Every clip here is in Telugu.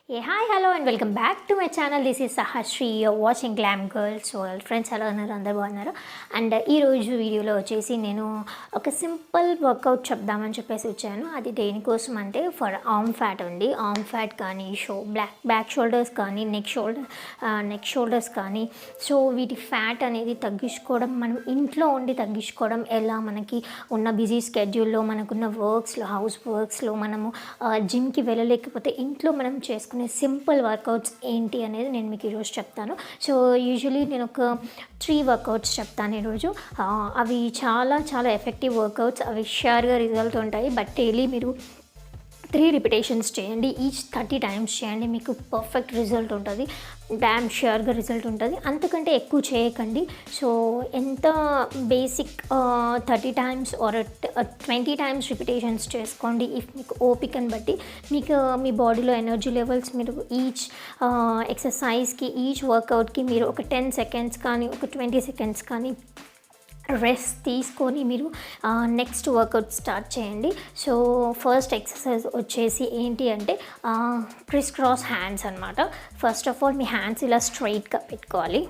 Hi hello and welcome back to my channel. This is Sahasri, you're watching glam girls world. Friends ఎలా ఉన్నారు? అందరు బాగున్నారు. అండ్ ఈరోజు వీడియోలో వచ్చేసి నేను ఒక సింపుల్ వర్కౌట్ చెప్దామని చెప్పేసి వచ్చాను. అది దేనికోసం అంటే ఫర్ ఆర్మ్ ఫ్యాట్ అండి. ఆర్మ్ ఫ్యాట్ కానీ బ్యాక్ షోల్డర్స్ కానీ నెక్ షోల్డర్స్ కానీ సో వీటి ఫ్యాట్ అనేది తగ్గించుకోవడం, మనం ఇంట్లో ఉండి తగ్గించుకోవడం ఎలా, మనకి ఉన్న బిజీ స్కెడ్యూల్లో మనకున్న వర్క్స్లో, హౌస్ వర్క్స్లో మనము జిమ్కి వెళ్ళలేకపోతే ఇంట్లో మనం చేసుకునే సింపుల్ వర్కౌట్స్ ఏంటి అనేది నేను మీకు ఈరోజు చెప్తాను. సో యూజువలీ నేను ఒక 3 వర్కౌట్స్ చెప్తాను ఈరోజు. అవి చాలా చాలా ఎఫెక్టివ్ వర్కౌట్స్, అవి షూర్గా రిజల్ట్ ఉంటాయి. బట్ డైలీ మీరు 3 రిపిటేషన్స్ చేయండి, ఈచ్ 30 టైమ్స్ చేయండి, మీకు పర్ఫెక్ట్ రిజల్ట్ ఉంటుంది, డ్యామ్ ష్యూర్గా రిజల్ట్ ఉంటుంది. అంతకంటే ఎక్కువ చేయకండి. సో ఎంత basic 30 times or 20 times repetitions చేసుకోండి. ఇఫ్ మీకు ఓపికని బట్టి మీకు మీ బాడీలో ఎనర్జీ లెవెల్స్, మీరు ఈచ్ ఎక్సర్సైజ్కి, ఈచ్ వర్కౌట్కి మీరు ఒక 10 సెకండ్స్ కానీ ఒక 20 సెకండ్స్ కానీ రెస్ట్ తీసుకొని మీరు నెక్స్ట్ వర్కౌట్ స్టార్ట్ చేయండి. సో ఫస్ట్ ఎక్సర్సైజ్ వచ్చేసి ఏంటి అంటే క్రిస్ క్రాస్ హ్యాండ్స్ అనమాట. First of all me hands ఇలా స్ట్రైట్గా పెట్టుకోవాలి.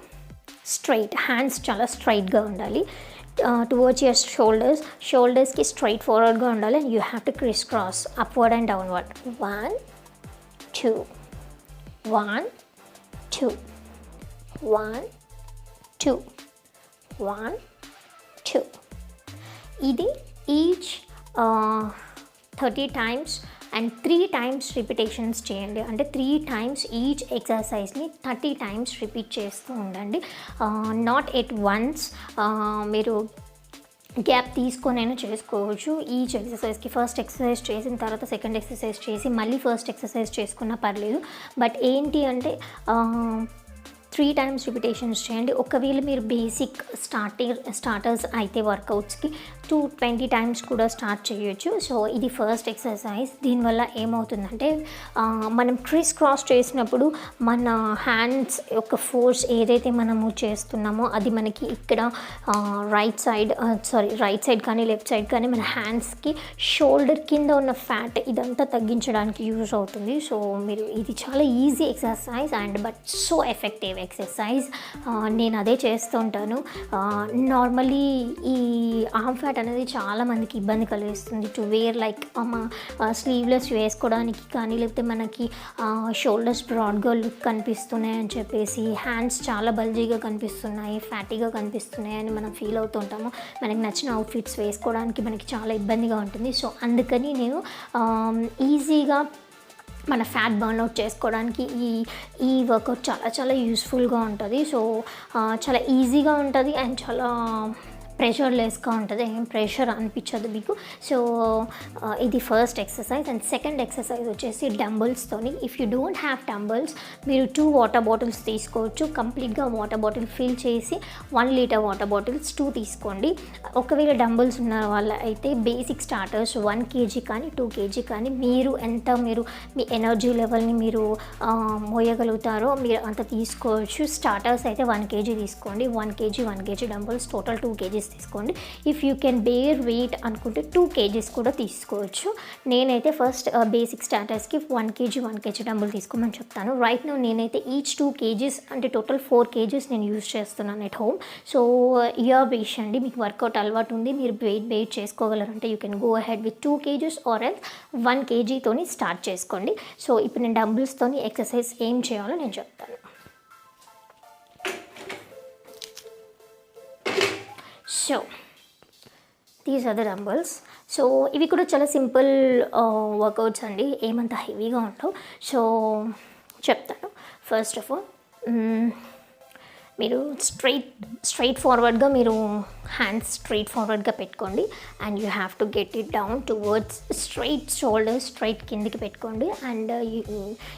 స్ట్రైట్ హ్యాండ్స్ చాలా స్ట్రైట్గా ఉండాలి. టువర్డ్స్ యువర్ షోల్డర్స్కి స్ట్రైట్ ఫార్వర్డ్గా ఉండాలి. And you have to criss cross upward and downward. 1 2 1 2 1 2 1 2. ఇది each 30 times and 3 times repetitions చేయండి. అంటే 3 టైమ్స్ ఈచ్ ఎక్సర్సైజ్ని 30 టైమ్స్ రిపీట్ చేస్తూ ఉండండి. నాట్ ఎట్ వన్స్, మీరు గ్యాప్ తీసుకొనైనా చేసుకోవచ్చు. ఈచ్ ఎక్సర్సైజ్కి ఫస్ట్ ఎక్సర్సైజ్ చేసిన తర్వాత సెకండ్ ఎక్సర్సైజ్ చేసి మళ్ళీ ఫస్ట్ ఎక్సర్సైజ్ చేసుకున్నా పర్లేదు. బట్ ఏంటి అంటే 3 టైమ్స్ రిపిటేషన్స్ చేయండి. ఒకవేళ మీరు బేసిక్ స్టార్టర్స్ అయితే వర్కౌట్స్కి 20 టైమ్స్ కూడా స్టార్ట్ చేయొచ్చు. సో ఇది ఫస్ట్ ఎక్సర్సైజ్. దీనివల్ల ఏమవుతుందంటే మనం క్రిస్ క్రాస్ చేసినప్పుడు మన హ్యాండ్స్ యొక్క ఫోర్స్ ఏదైతే మనము చేస్తున్నామో అది మనకి ఇక్కడ రైట్ సైడ్ కానీ లెఫ్ట్ సైడ్ కానీ మన హ్యాండ్స్కి షోల్డర్ కింద ఉన్న ఫ్యాట్ ఇదంతా తగ్గించడానికి యూజ్ అవుతుంది. సో మీరు ఇది చాలా easy exercise and but so effective exercise. నేను అదే చేస్తుంటాను. నార్మల్లీ ఈ ఆర్మ్ ఫ్యాట్ అనేది చాలా మందికి ఇబ్బంది కలిగిస్తుంది. టు వేర్ లైక్ స్లీవ్లెస్ వేసుకోవడానికి కానీ, లేకపోతే మనకి షోల్డర్స్ బ్రాడ్గా లుక్ కనిపిస్తున్నాయి అని చెప్పేసి, హ్యాండ్స్ చాలా బల్జీగా కనిపిస్తున్నాయి, ఫ్యాటీగా కనిపిస్తున్నాయి అని మనం ఫీల్ అవుతుంటాము. మనకి నచ్చిన అవుట్ఫిట్స్ వేసుకోవడానికి మనకి చాలా ఇబ్బందిగా ఉంటుంది. సో అందుకని నేను ఈజీగా మన ఫ్యాట్ బర్న్అవుట్ చేసుకోవడానికి ఈ వర్కౌట్ చాలా చాలా యూస్ఫుల్గా ఉంటుంది. సో చాలా ఈజీగా ఉంటుంది అండ్ చాలా ప్రెషర్ లెస్గా ఉంటుంది. ఏం ప్రెషర్ అనిపించదు మీకు. సో ఇది first exercise. And second exercise వచ్చేసి డంబుల్స్తోని. If you don't have dumbbells, మీరు 2 వాటర్ బాటిల్స్ తీసుకోవచ్చు. కంప్లీట్గా వాటర్ బాటిల్ ఫిల్ చేసి 1 లీటర్ వాటర్ బాటిల్స్ 2 తీసుకోండి. ఒకవేళ డంబుల్స్ ఉన్న వాళ్ళ అయితే బేసిక్ స్టార్టర్స్ 1 kg కానీ 2 kg కానీ మీరు మీ ఎనర్జీ లెవెల్ని మీరు మోయగలుగుతారో మీరు అంత తీసుకోవచ్చు. స్టార్టర్స్ అయితే 1 kg తీసుకోండి. 1 kg డంబుల్స్ టోటల్ 2 kg తీసుకోండి. If you can bear weight అనుకుంటే 2 kgs కూడా తీసుకోవచ్చు. నేనైతే ఫస్ట్ బేసిక్ స్టార్టర్స్కి 1 kg డంబుల్ తీసుకోమని చెప్తాను. రైట్ నౌ నేనైతే ఈచ్ 2 kgs అంటే టోటల్ 4 kgs నేను యూజ్ చేస్తున్నాను at home. So your wish అండి, మీకు వర్కౌట్ అలవాటు ఉంది, మీరు వెయిట్ చేసుకోగలరంటే you can go ahead with 2 kgs or else 1 kgతోని స్టార్ట్ చేసుకోండి. సో ఇప్పుడు నేను డంబుల్స్తోని ఎక్సర్సైజ్ ఏం చేయాలో నేను చెప్తాను. So these are the dumbbells. So ఇవి కూడా చాలా సింపుల్ వర్కౌట్స్ అండి, ఏమంత హెవీగా ఉండవు. సో చెప్తాను. ఫస్ట్ ఆఫ్ ఆల్ మీరు స్ట్రైట్ ఫార్వర్డ్గా మీరు హ్యాండ్స్ స్ట్రైట్ ఫార్వర్డ్గా పెట్టుకోండి. And you have to get it down towards straight shoulders straight కిందికి పెట్టుకోండి. And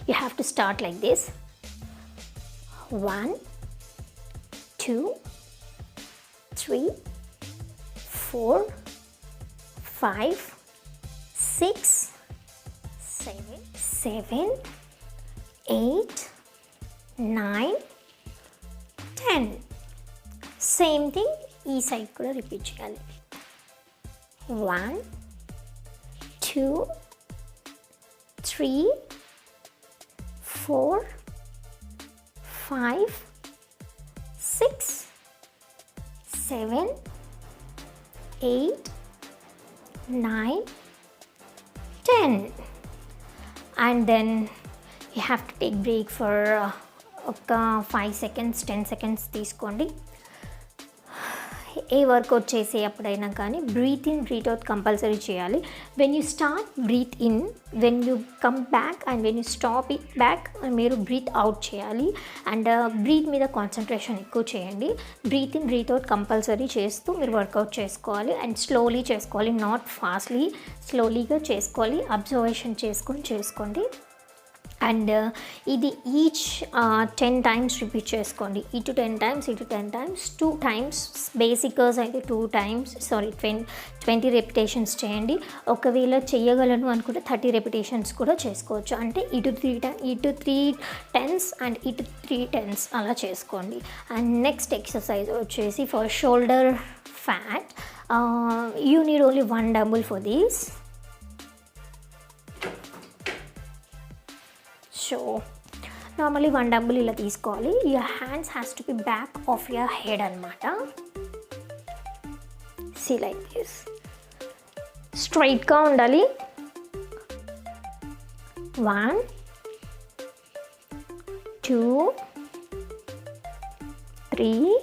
you have to start like this. 1 2 3 4 5 6 7 8 9 10. Same thing ఈ సైడ్ కూడా రిపీట్ చేయాలి. 1 2 3 4 5 6 7 8 9 10 and then you have to take break for ఒక 5 seconds 10 seconds తీసుకోండి. ఏ వర్కౌట్ చేసే అప్పుడైనా కానీ breathe in breathe out compulsory చేయాలి. When you start breathe in, when you come back and when you stop it back మీరు బ్రీత్ అవుట్ చేయాలి. అండ్ బ్రీత్ మీద కాన్సన్ట్రేషన్ ఎక్కువ చేయండి. Breathe in breathe out compulsory చేస్తూ మీరు వర్కౌట్ చేసుకోవాలి. అండ్ స్లోలీ చేసుకోవాలి, నాట్ ఫాస్ట్లీ, స్లోలీగా చేసుకోవాలి. అబ్జర్వేషన్ చేసుకోండి. అండ్ ఇది ఈచ్ 10 times రిపీట్ చేసుకోండి. ఇటు 10 times 2 times. బేసికర్స్ అయితే 2 times 20 repetitions చేయండి. ఒకవేళ చేయగలను అనుకుంటే 30 repetitions కూడా చేసుకోవచ్చు. అంటే ఇటు 3 10s అండ్ ఇటు 3 10s అలా చేసుకోండి. అండ్ నెక్స్ట్ ఎక్సర్సైజ్ వచ్చేసి for shoulder fat, you need only 1 dumbbell for this. So normally 1 dumbbell ఇలా తీసుకోవాలి. Your hands has to be back of your head అనమాట. సీ లైక్ దిస్, స్ట్రైట్గా ఉండాలి. 1 2 3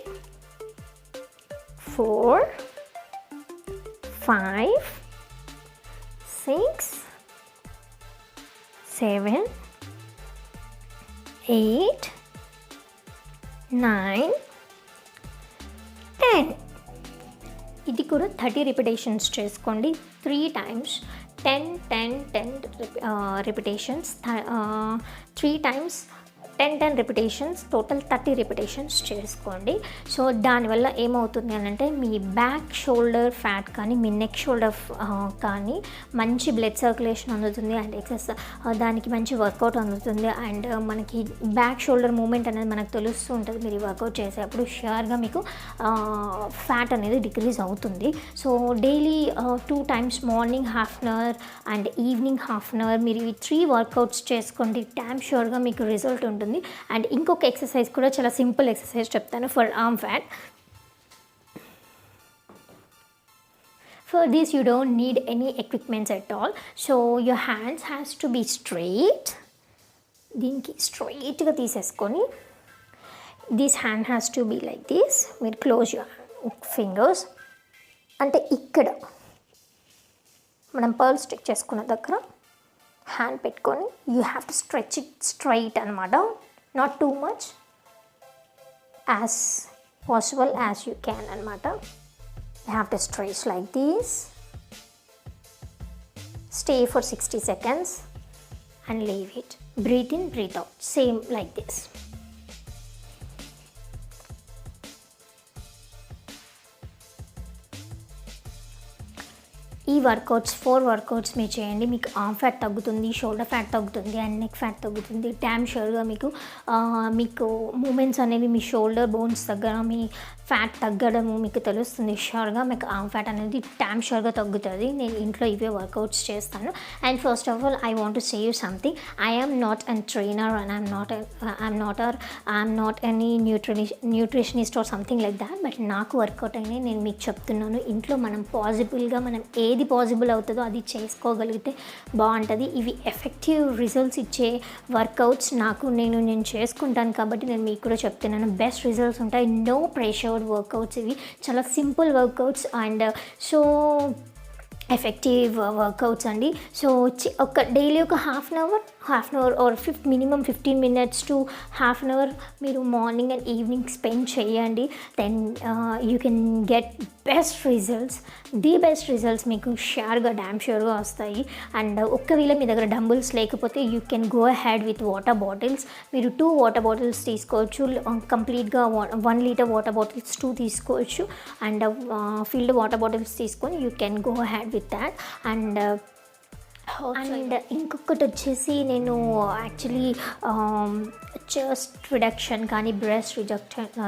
4 5 6 7 8 9 10. ఇది కూడా 30 repetitions చేసుకోండి. 3 times 10 repetitions, 3 times 10 repetitions, total 30 repetitions చేసుకోండి. సో దానివల్ల ఏమవుతుంది అని అంటే మీ బ్యాక్ షోల్డర్ ఫ్యాట్ కానీ మీ నెక్ షోల్డర్ కానీ మంచి బ్లడ్ సర్క్యులేషన్ అందుతుంది. అండ్ దానికి మంచి వర్కౌట్ అందుతుంది. అండ్ మనకి బ్యాక్ షోల్డర్ మూమెంట్ అనేది మనకు తెలుస్తూ ఉంటుంది. మీరు వర్కౌట్ చేసేటప్పుడు షూర్గా మీకు ఫ్యాట్ అనేది డిక్రీజ్ అవుతుంది. So daily 2 times, morning half an hour and evening half an hour మీరు ఈ 3 వర్కౌట్స్ చేసుకోండి. డ్యామ్ షూర్గా మీకు రిజల్ట్ ఉంటుంది. అండ్ ఇంకొక ఎక్సర్సైజ్ కూడా చాలా సింపుల్ ఎక్సర్సైజ్ చెప్తాను for arm fat. For this you don't need any equipments at all. So your hands has to be straight. దీనికి స్ట్రైట్గా తీసేసుకొని this hand has to be like this. మీరు క్లోజ్ your fingers. అంటే ఇక్కడ మనం పర్ల్ స్టిక్ చేసుకున్న దగ్గర హ్యాండ్ పెట్టుకొని you have to stretch it straight అనమాట. Not too much, as possible as you can అనమాట. You have to stretch like these. Stay for 60 seconds and leave it. Breathe in, breathe out. Same like this. ఈ వర్కౌట్స్ 4 వర్కౌట్స్ మీరు చేయండి. మీకు ఆర్మ్ ఫ్యాట్ తగ్గుతుంది, షోల్డర్ ఫ్యాట్ తగ్గుతుంది అండ్ నెక్ ఫ్యాట్ తగ్గుతుంది. డ్యామ్ షూర్గా మీకు మూమెంట్స్ అనేవి మీ షోల్డర్ బోన్స్ దగ్గర మీ ఫ్యాట్ తగ్గడము మీకు తెలుస్తుంది. షూర్గా మీకు ఆర్మ్ ఫ్యాట్ అనేది డ్యామ్ షూర్గా తగ్గుతుంది. నేను ఇంట్లో ఇవే వర్కౌట్స్ చేస్తాను. And first of all I want to say you something. I am not an trainer and I'm not any nutritionist or something like that. But నాకు వర్కౌట్ అయినాయి, నేను మీకు చెప్తున్నాను. ఇంట్లో మనం పాసిబుల్గా మనం ఏది పాసిబుల్ అవుతుందో అది చేసుకోగలిగితే బాగుంటుంది. ఇవి ఎఫెక్టివ్ రిజల్ట్స్ ఇచ్చే వర్కౌట్స్ నేను చేసుకుంటాను కాబట్టి నేను మీకు కూడా చెప్తున్నాను. బెస్ట్ రిజల్ట్స్ ఉంటాయి. No pressured workouts. ఇవి చాలా simple workouts and so effective workouts అండి. సో ఒక డైలీ ఒక half an hour or minimum 15 minutes to half an hour మీరు మార్నింగ్ అండ్ ఈవినింగ్ స్పెండ్ చేయండి. Then you can get best results. The best results మీకు డ్యామ్ షూర్గా వస్తాయి. అండ్ ఒక్కవేళ మీ దగ్గర డంబుల్స్ లేకపోతే you can go ahead with water bottles. మీరు 2 water bottles తీసుకోవచ్చు. కంప్లీట్గా 1 liter వాటర్ బాటిల్స్ 2 తీసుకోవచ్చు. అండ్ ఫిల్డ్ వాటర్ బాటిల్స్ తీసుకొని you can go ahead with that. And and ఇంకొకటి వచ్చేసి నేను యాక్చువల్లీ చెస్ట్ రిడక్షన్ కానీ బ్రెస్ట్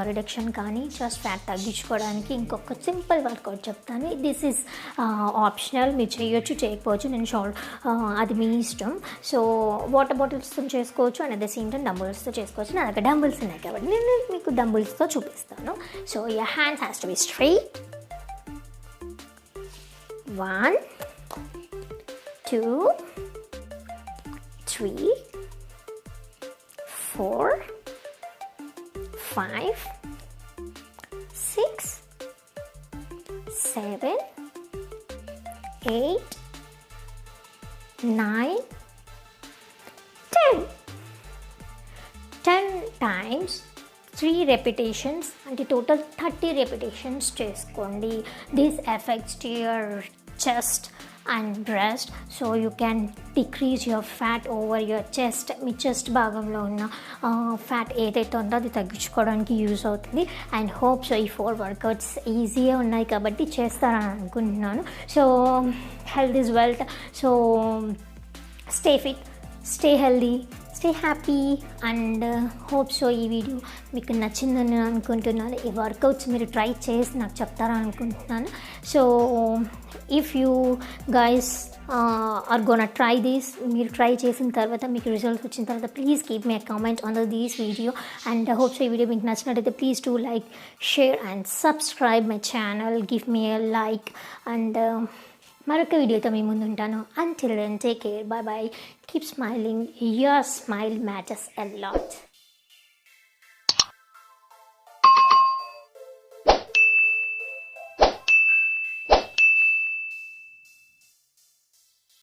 రిడక్షన్ కానీ చెస్ట్ ఫ్యాట్ తగ్గించుకోవడానికి ఇంకొక సింపుల్ వర్కౌట్ చెప్తాను. దిస్ ఈజ్ ఆప్షనల్, మీరు చేయొచ్చు చేయకపోవచ్చు, నేను అది మీ ఇష్టం. సో వాటర్ బాటిల్స్తో చేసుకోవచ్చు and at the same time డంబుల్స్తో చేసుకోవచ్చు. నా దగ్గర డంబుల్స్ ఉన్నాయి కాబట్టి నేను మీకు డంబుల్స్తో చూపిస్తాను. So your hands has to be straight. 1 2 3 4 5 6 7 8 9 10 times 3 repetitions అంటే టోటల్ 30 repetitions చేసుకోండి. This effects to your chest and breast, so you can decrease your fat over your chest. Me chest భాగంలో ఉన్న ఫ్యాట్ ఏదైతే ఉందో అది తగ్గించుకోవడానికి యూజ్ అవుతుంది. అండ్ హోప్ సో ఈ 4 వర్కౌట్స్ ఈజీగా ఉన్నాయి కాబట్టి చేస్తారని అనుకుంటున్నాను. So health is wealth. So stay fit, stay healthy, stay happy and hope so ఈ వీడియో మీకు నచ్చిందని నేను అనుకుంటున్నాను. ఈ వర్కౌట్స్ మీరు ట్రై చేసి నాకు చెప్తారని అనుకుంటున్నాను. So if you guys are gonna try this, మీరు ట్రై చేసిన తర్వాత మీకు రిజల్ట్స్ వచ్చిన తర్వాత ప్లీజ్ కీప్ మీ comment on this video. And hope so ఈ వీడియో మీకు నచ్చినట్టయితే please do like, share and subscribe my channel. Give me a like and మరొక వీడియోతో మీ ముందు ఉంటాను. Until then take care, bye bye, keep smiling, your smile matters a lot.